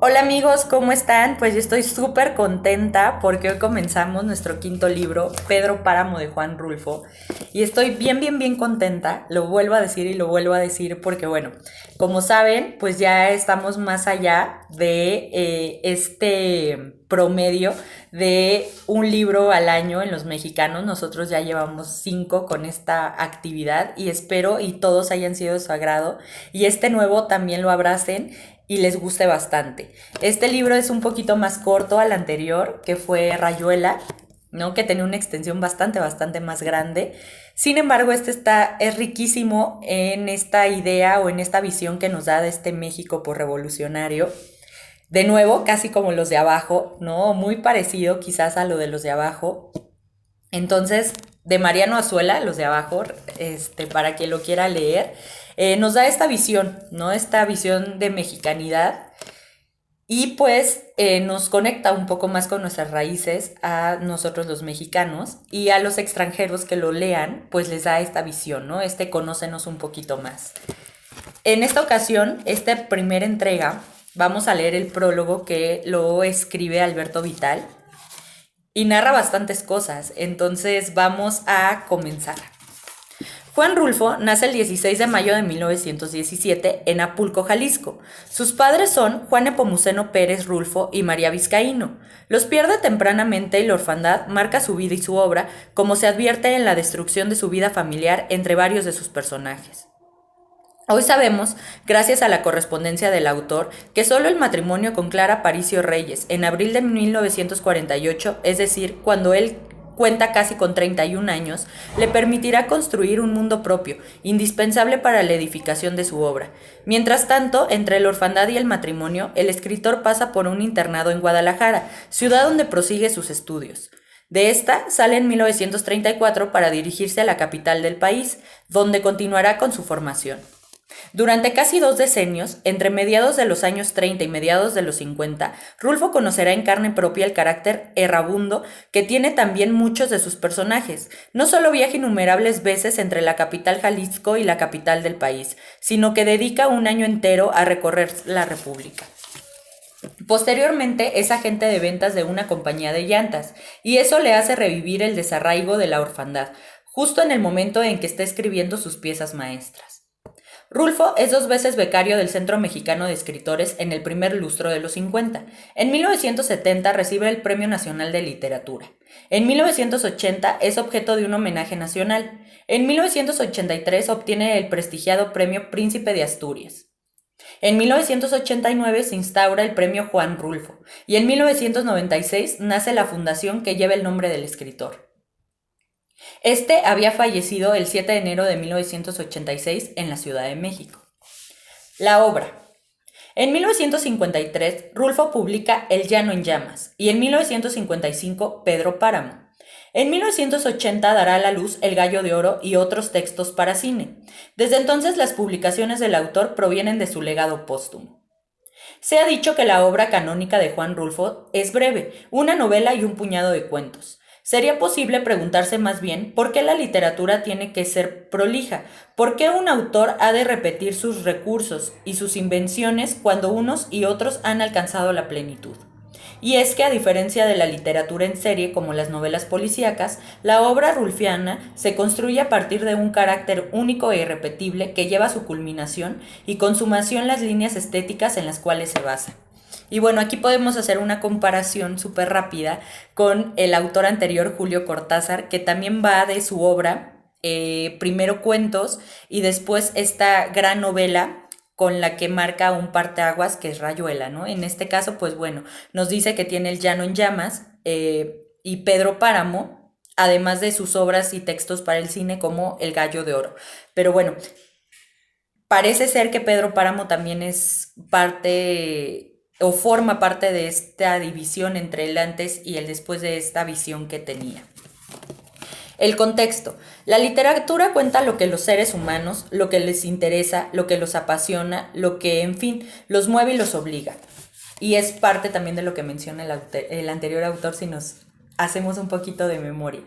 Hola amigos, ¿cómo están? Pues yo estoy súper contenta porque hoy comenzamos nuestro quinto libro, Pedro Páramo de Juan Rulfo. Y estoy bien contenta, lo vuelvo a decir y lo vuelvo a decir porque bueno, como saben, pues ya estamos más allá de este promedio de un libro al año en los mexicanos. Nosotros ya llevamos 5 con esta actividad y espero y todos hayan sido de su agrado y este nuevo también lo abracen y les guste bastante. Este libro es un poquito más corto al anterior, que fue Rayuela, ¿no? Que tenía una extensión bastante más grande. Sin embargo, es riquísimo en esta idea o en esta visión que nos da de este México revolucionario. De nuevo, casi como los de abajo, ¿no? Muy parecido quizás a lo de los de abajo. Entonces, de Mariano Azuela, los de abajo, para quien lo quiera leer, nos da esta visión, ¿no? Esta visión de mexicanidad y pues nos conecta un poco más con nuestras raíces a nosotros los mexicanos y a los extranjeros que lo lean, pues les da esta visión, ¿no? Conócenos un poquito más. En esta ocasión, esta primera entrega, vamos a leer el prólogo que lo escribe Alberto Vital y narra bastantes cosas, entonces vamos a comenzar. Juan Rulfo nace el 16 de mayo de 1917 en Apulco, Jalisco. Sus padres son Juan Nepomuceno Pérez Rulfo y María Vizcaíno. Los pierde tempranamente y la orfandad marca su vida y su obra, como se advierte en la destrucción de su vida familiar entre varios de sus personajes. Hoy sabemos, gracias a la correspondencia del autor, que solo el matrimonio con Clara Paricio Reyes en abril de 1948, es decir, cuando él cuenta casi con 31 años, le permitirá construir un mundo propio, indispensable para la edificación de su obra. Mientras tanto, entre la orfandad y el matrimonio, el escritor pasa por un internado en Guadalajara, ciudad donde prosigue sus estudios. De esta sale en 1934 para dirigirse a la capital del país, donde continuará con su formación. Durante casi 2 decenios, entre mediados de los años 30 y mediados de los 50, Rulfo conocerá en carne propia el carácter errabundo que tiene también muchos de sus personajes. No solo viaja innumerables veces entre la capital Jalisco y la capital del país, sino que dedica un año entero a recorrer la República. Posteriormente es agente de ventas de una compañía de llantas, y eso le hace revivir el desarraigo de la orfandad, justo en el momento en que está escribiendo sus piezas maestras. Rulfo es 2 veces becario del Centro Mexicano de Escritores en el primer lustro de los 50. En 1970 recibe el Premio Nacional de Literatura. En 1980 es objeto de un homenaje nacional. En 1983 obtiene el prestigiado Premio Príncipe de Asturias. En 1989 se instaura el Premio Juan Rulfo y en 1996 nace la fundación que lleva el nombre del escritor. Este había fallecido el 7 de enero de 1986 en la Ciudad de México. La obra. En 1953, Rulfo publica El Llano en Llamas y en 1955 Pedro Páramo. En 1980 dará a la luz El Gallo de Oro y otros textos para cine. Desde entonces las publicaciones del autor provienen de su legado póstumo. Se ha dicho que la obra canónica de Juan Rulfo es breve, una novela y un puñado de cuentos. Sería posible preguntarse más bien por qué la literatura tiene que ser prolija, por qué un autor ha de repetir sus recursos y sus invenciones cuando unos y otros han alcanzado la plenitud. Y es que a diferencia de la literatura en serie como las novelas policíacas, la obra rulfiana se construye a partir de un carácter único e irrepetible que lleva a su culminación y consumación las líneas estéticas en las cuales se basa. Y bueno, aquí podemos hacer una comparación súper rápida con el autor anterior, Julio Cortázar, que también va de su obra, primero cuentos y después esta gran novela con la que marca un parteaguas que es Rayuela, ¿no? En este caso, pues bueno, nos dice que tiene El Llano en Llamas y Pedro Páramo, además de sus obras y textos para el cine como El Gallo de Oro. Pero bueno, parece ser que Pedro Páramo también es parte o forma parte de esta división entre el antes y el después de esta visión que tenía. El contexto. La literatura cuenta lo que los seres humanos, lo que les interesa, lo que los apasiona, lo que, en fin, los mueve y los obliga. Y es parte también de lo que menciona el anterior autor si nos hacemos un poquito de memoria.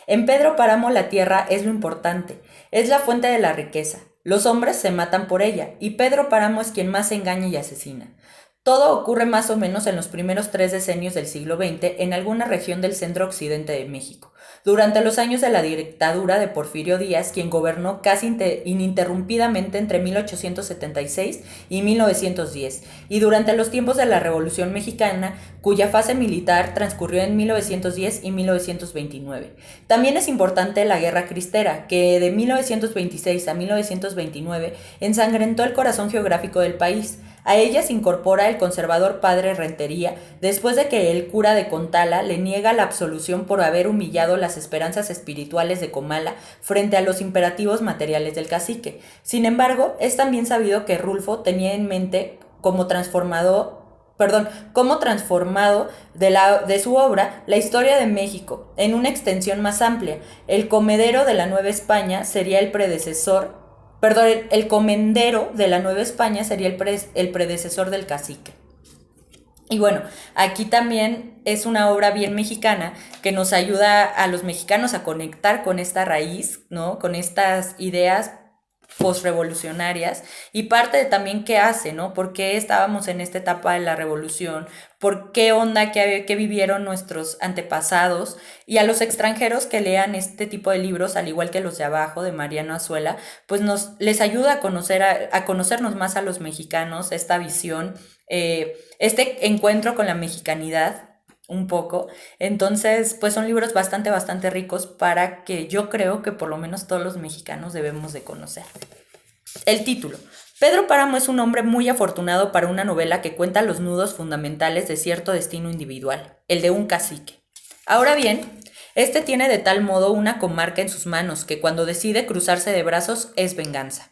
En Pedro Páramo la tierra es lo importante, es la fuente de la riqueza. Los hombres se matan por ella y Pedro Páramo es quien más engaña y asesina. Todo ocurre más o menos en los primeros 3 decenios del siglo XX en alguna región del centro-occidente de México, durante los años de la dictadura de Porfirio Díaz, quien gobernó casi ininterrumpidamente entre 1876 y 1910, y durante los tiempos de la Revolución Mexicana, cuya fase militar transcurrió en 1910 y 1929. También es importante la Guerra Cristera, que de 1926 a 1929 ensangrentó el corazón geográfico del país. A ella se incorpora el conservador padre Rentería, después de que el cura de Contala le niega la absolución por haber humillado las esperanzas espirituales de Comala frente a los imperativos materiales del cacique. Sin embargo, es también sabido que Rulfo tenía en mente como transformado de su obra la historia de México en una extensión más amplia. El comedero de la Nueva España sería el comendero de la Nueva España sería el predecesor del cacique. Y bueno, aquí también es una obra bien mexicana que nos ayuda a los mexicanos a conectar con esta raíz, ¿no? Con estas ideas postrevolucionarias y parte de también qué hace, ¿no? ¿Por qué estábamos en esta etapa de la revolución? ¿Por qué onda que vivieron nuestros antepasados? Y a los extranjeros que lean este tipo de libros, al igual que los de abajo, de Mariano Azuela, pues les ayuda a conocernos más a los mexicanos, esta visión, este encuentro con la mexicanidad, un poco. Entonces, pues son libros bastante ricos para que yo creo que por lo menos todos los mexicanos debemos de conocer. El título. Pedro Páramo es un hombre muy afortunado para una novela que cuenta los nudos fundamentales de cierto destino individual, el de un cacique. Ahora bien, este tiene de tal modo una comarca en sus manos que cuando decide cruzarse de brazos es venganza.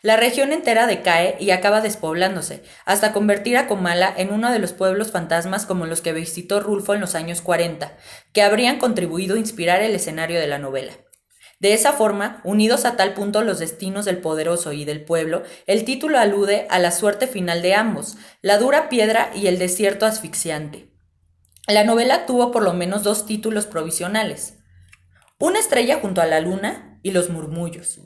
La región entera decae y acaba despoblándose, hasta convertir a Comala en uno de los pueblos fantasmas como los que visitó Rulfo en los años 40, que habrían contribuido a inspirar el escenario de la novela. De esa forma, unidos a tal punto los destinos del poderoso y del pueblo, el título alude a la suerte final de ambos, la dura piedra y el desierto asfixiante. La novela tuvo por lo menos 2 títulos provisionales: Una estrella junto a la luna y Los murmullos.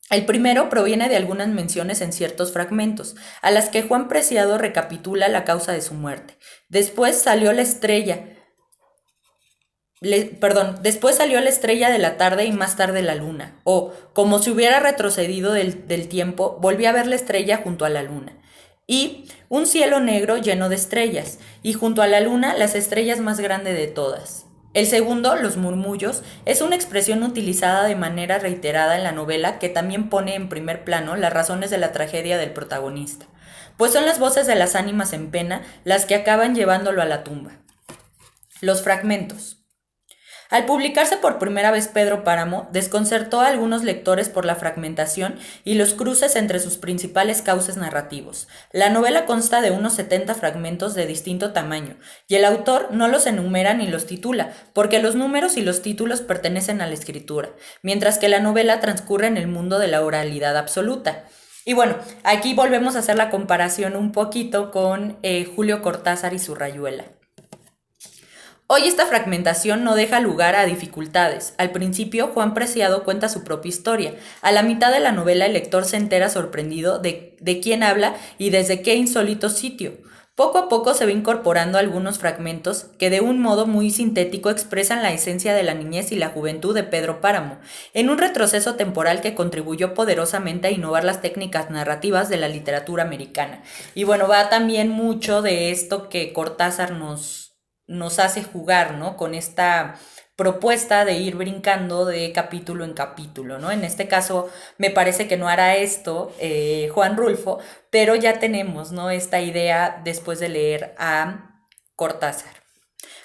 El primero proviene de algunas menciones en ciertos fragmentos, a las que Juan Preciado recapitula la causa de su muerte. Después salió la estrella de la tarde y más tarde la luna, o, como si hubiera retrocedido del tiempo, volví a ver la estrella junto a la luna. Y un cielo negro lleno de estrellas, y junto a la luna las estrellas más grandes de todas. El segundo, Los murmullos, es una expresión utilizada de manera reiterada en la novela que también pone en primer plano las razones de la tragedia del protagonista, pues son las voces de las ánimas en pena las que acaban llevándolo a la tumba. Los fragmentos. Al publicarse por primera vez Pedro Páramo, desconcertó a algunos lectores por la fragmentación y los cruces entre sus principales cauces narrativos. La novela consta de unos 70 fragmentos de distinto tamaño, y el autor no los enumera ni los titula, porque los números y los títulos pertenecen a la escritura, mientras que la novela transcurre en el mundo de la oralidad absoluta. Y bueno, aquí volvemos a hacer la comparación un poquito con Julio Cortázar y su Rayuela. Hoy esta fragmentación no deja lugar a dificultades. Al principio, Juan Preciado cuenta su propia historia. A la mitad de la novela, el lector se entera sorprendido de quién habla y desde qué insólito sitio. Poco a poco se va incorporando algunos fragmentos que de un modo muy sintético expresan la esencia de la niñez y la juventud de Pedro Páramo, en un retroceso temporal que contribuyó poderosamente a innovar las técnicas narrativas de la literatura americana. Y bueno, va también mucho de esto que Cortázar nos hace jugar, ¿no? Con esta propuesta de ir brincando de capítulo en capítulo, ¿no? En este caso me parece que no hará esto Juan Rulfo, pero ya tenemos, ¿no?, esta idea después de leer a Cortázar.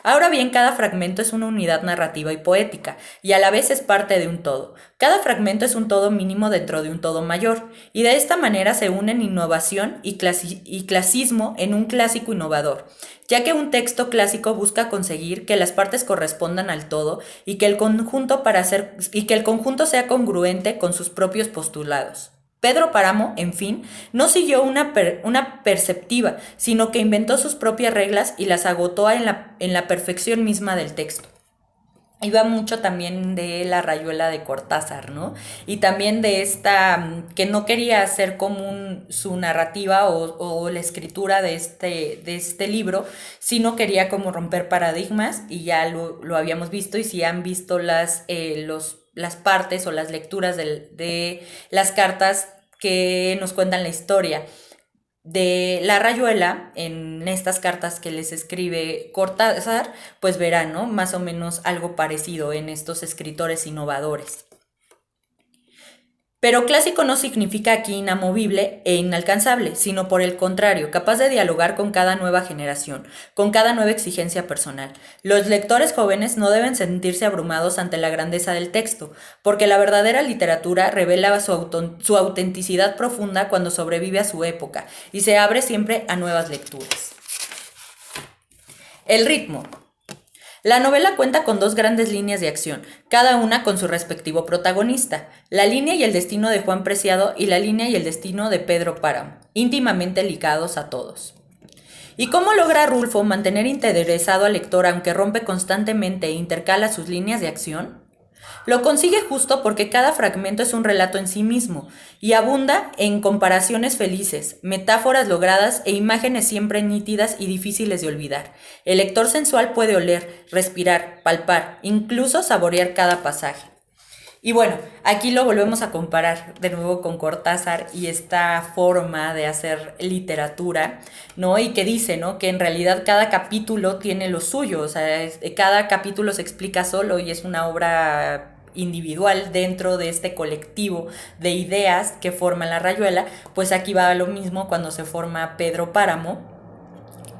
Ahora bien, cada fragmento es una unidad narrativa y poética, y a la vez es parte de un todo. Cada fragmento es un todo mínimo dentro de un todo mayor, y de esta manera se unen innovación y clasismo en un clásico innovador, ya que un texto clásico busca conseguir que las partes correspondan al todo y que el conjunto sea congruente con sus propios postulados. Pedro Páramo, en fin, no siguió una perceptiva, sino que inventó sus propias reglas y las agotó en la perfección misma del texto. iba mucho también de La Rayuela de Cortázar, ¿no? Y también de esta, que no quería hacer común su narrativa o la escritura de este libro, sino quería como romper paradigmas, y ya lo habíamos visto, y si han visto las partes o las lecturas de las cartas que nos cuentan la historia de La Rayuela, en estas cartas que les escribe Cortázar, pues verán, ¿no? Más o menos algo parecido en estos escritores innovadores. Pero clásico no significa aquí inamovible e inalcanzable, sino por el contrario, capaz de dialogar con cada nueva generación, con cada nueva exigencia personal. Los lectores jóvenes no deben sentirse abrumados ante la grandeza del texto, porque la verdadera literatura revela su autenticidad profunda cuando sobrevive a su época y se abre siempre a nuevas lecturas. El ritmo. La novela cuenta con dos grandes líneas de acción, cada una con su respectivo protagonista, la línea y el destino de Juan Preciado y la línea y el destino de Pedro Páramo, íntimamente ligados a todos. ¿Y cómo logra Rulfo mantener interesado al lector aunque rompe constantemente e intercala sus líneas de acción? Lo consigue justo porque cada fragmento es un relato en sí mismo y abunda en comparaciones felices, metáforas logradas e imágenes siempre nítidas y difíciles de olvidar. El lector sensual puede oler, respirar, palpar, incluso saborear cada pasaje. Y bueno, aquí lo volvemos a comparar de nuevo con Cortázar y esta forma de hacer literatura, ¿no? Y que dice, ¿no? Que en realidad cada capítulo tiene lo suyo, o sea, cada capítulo se explica solo y es una obra individual dentro de este colectivo de ideas que forman La Rayuela. Pues aquí va lo mismo cuando se forma Pedro Páramo.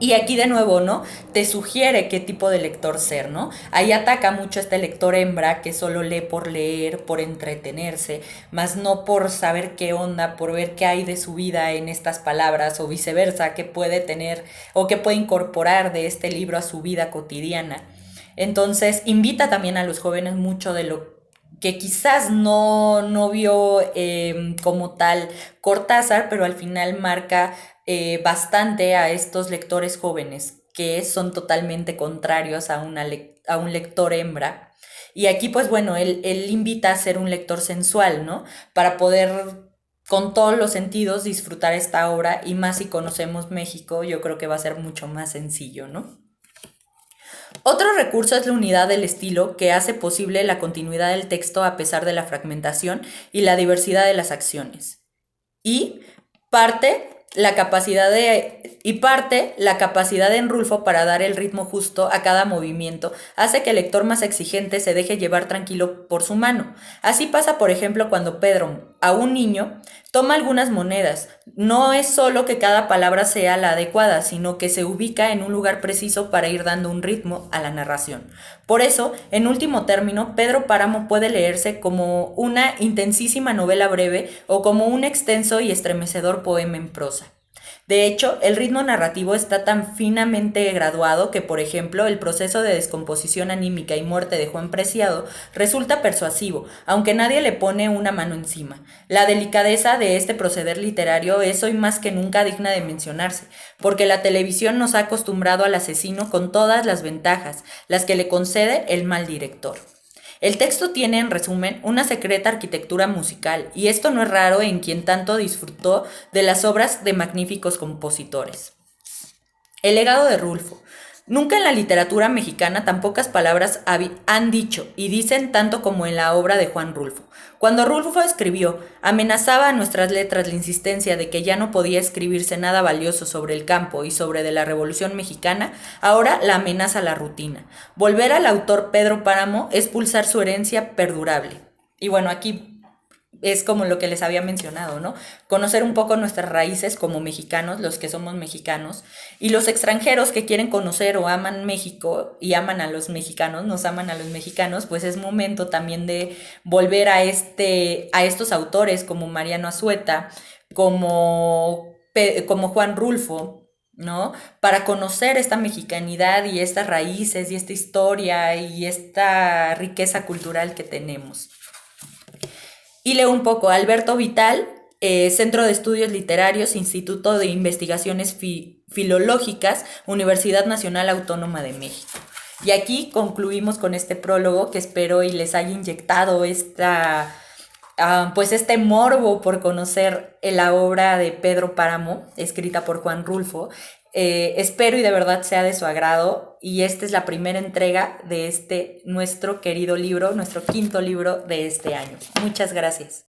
Y aquí de nuevo, ¿no? Te sugiere qué tipo de lector ser, ¿no? Ahí ataca mucho este lector hembra que solo lee por leer, por entretenerse, más no por saber qué onda, por ver qué hay de su vida en estas palabras o viceversa, qué puede tener o qué puede incorporar de este libro a su vida cotidiana. Entonces, invita también a los jóvenes mucho de lo que quizás no vio como tal Cortázar, pero al final marca bastante a estos lectores jóvenes que son totalmente contrarios a un lector hembra. Y aquí, pues bueno, él invita a ser un lector sensual, ¿no? Para poder con todos los sentidos disfrutar esta obra, y más si conocemos México, yo creo que va a ser mucho más sencillo, ¿no? Otro recurso es la unidad del estilo, que hace posible la continuidad del texto a pesar de la fragmentación y la diversidad de las acciones. Y parte la capacidad de Enrulfo para dar el ritmo justo a cada movimiento hace que el lector más exigente se deje llevar tranquilo por su mano. Así pasa, por ejemplo, cuando Pedro, a un niño, toma algunas monedas. No es solo que cada palabra sea la adecuada, sino que se ubica en un lugar preciso para ir dando un ritmo a la narración. Por eso, en último término, Pedro Páramo puede leerse como una intensísima novela breve o como un extenso y estremecedor poema en prosa. De hecho, el ritmo narrativo está tan finamente graduado que, por ejemplo, el proceso de descomposición anímica y muerte de Juan Preciado resulta persuasivo, aunque nadie le pone una mano encima. La delicadeza de este proceder literario es hoy más que nunca digna de mencionarse, porque la televisión nos ha acostumbrado al asesino con todas las ventajas, las que le concede el mal director. El texto tiene, en resumen, una secreta arquitectura musical, y esto no es raro en quien tanto disfrutó de las obras de magníficos compositores. El legado de Rulfo. Nunca en la literatura mexicana tan pocas palabras han dicho y dicen tanto como en la obra de Juan Rulfo. Cuando Rulfo escribió, amenazaba a nuestras letras la insistencia de que ya no podía escribirse nada valioso sobre el campo y sobre de la Revolución Mexicana. Ahora la amenaza la rutina. Volver al autor Pedro Páramo es pulsar su herencia perdurable. Y bueno, aquí es como lo que les había mencionado, ¿no? Conocer un poco nuestras raíces como mexicanos, los que somos mexicanos, y los extranjeros que quieren conocer o aman México y aman a los mexicanos, nos aman a los mexicanos, pues es momento también de volver a estos autores como Mariano Azueta, como Juan Rulfo, ¿no? Para conocer esta mexicanidad y estas raíces y esta historia y esta riqueza cultural que tenemos. Y leo un poco Alberto Vital, Centro de Estudios Literarios, Instituto de Investigaciones Filológicas, Universidad Nacional Autónoma de México. Y aquí concluimos con este prólogo que espero y les haya inyectado pues este morbo por conocer la obra de Pedro Páramo, escrita por Juan Rulfo. Espero y de verdad sea de su agrado, y esta es la primera entrega de nuestro querido libro, nuestro quinto libro de este año. Muchas gracias.